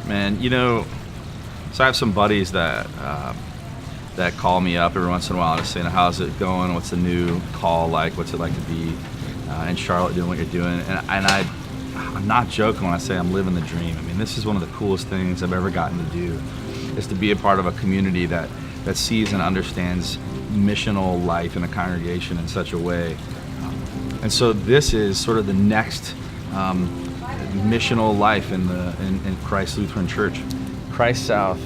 Man, so I have some buddies that call me up every once in a while to say, how's it going? What's the new call like? What's it like to be in Charlotte doing what you're doing? I'm not joking when I say I'm living the dream. I mean, this is one of the coolest things I've ever gotten to do, is to be a part of a community that sees and understands missional life in a congregation in such a way. And so this is sort of the next missional life in Christ Lutheran Church. Christ South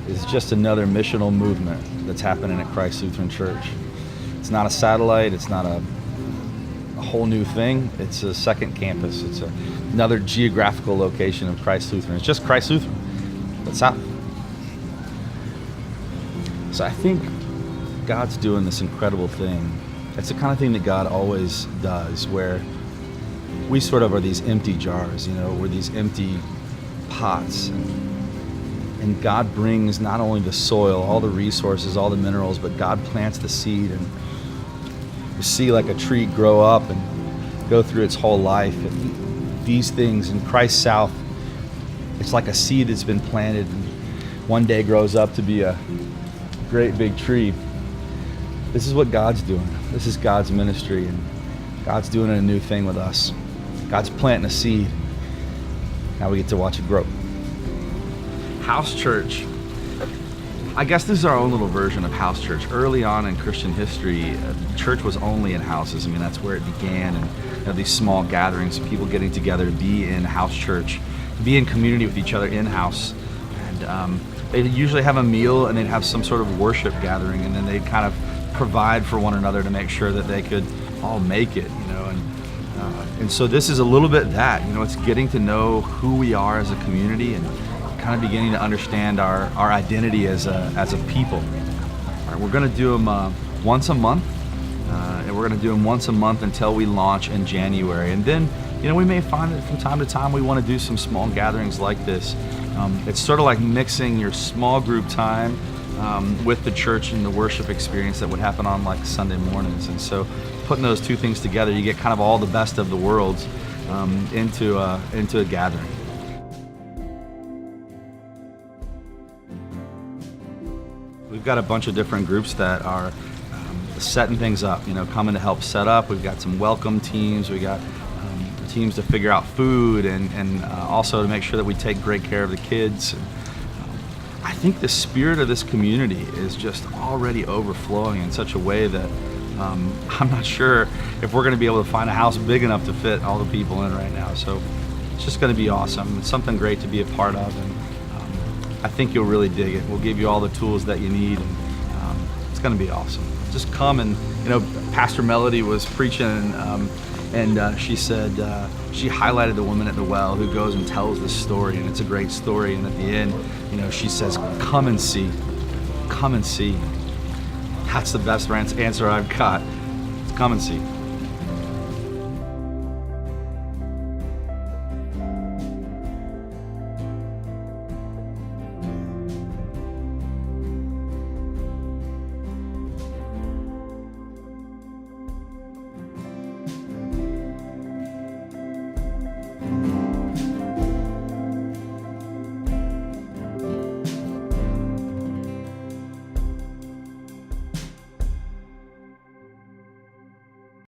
is just another missional movement that's happening at Christ Lutheran Church. It's not a satellite, it's not a whole new thing, it's a second campus, it's another geographical location of Christ Lutheran. It's just Christ Lutheran, but south. So I think God's doing this incredible thing. It's the kind of thing that God always does, where we sort of are these empty jars, we're these empty pots. And God brings not only the soil, all the resources, all the minerals, but God plants the seed, and you see like a tree grow up and go through its whole life. And these things in Christ South, it's like a seed that's been planted and one day grows up to be a great big tree. This is what God's doing. This is God's ministry, and God's doing a new thing with us. God's planting a seed. Now we get to watch it grow. House church. I guess this is our own little version of house church. Early on in Christian history, church was only in houses. I mean, that's where it began, and these small gatherings of people getting together to be in house church, to be in community with each other in house. And they'd usually have a meal, and they'd have some sort of worship gathering, and then they'd kind of provide for one another to make sure that they could all make it, and so this is a little bit that, it's getting to know who we are as a community and kind of beginning to understand our identity as a people. All right, we're going to do them once a month, and we're going to do them once a month until we launch in January. And then, we may find that from time to time we want to do some small gatherings like this. It's sort of like mixing your small group time with the church and the worship experience that would happen on like Sunday mornings. And so putting those two things together, you get kind of all the best of the worlds into a gathering. We've got a bunch of different groups that are setting things up, coming to help set up. We've got some welcome teams. We got teams to figure out food and also to make sure that we take great care of the kids. I think the spirit of this community is just already overflowing in such a way that I'm not sure if we're going to be able to find a house big enough to fit all the people in right now. So it's just going to be awesome. It's something great to be a part of, and I think you'll really dig it. We'll give you all the tools that you need, and it's going to be awesome. Just come and, Pastor Melody was preaching, and she said, she highlighted the woman at the well who goes and tells this story, and it's a great story. And at the end, she says, come and see. Come and see. That's the best answer I've got. Come and see.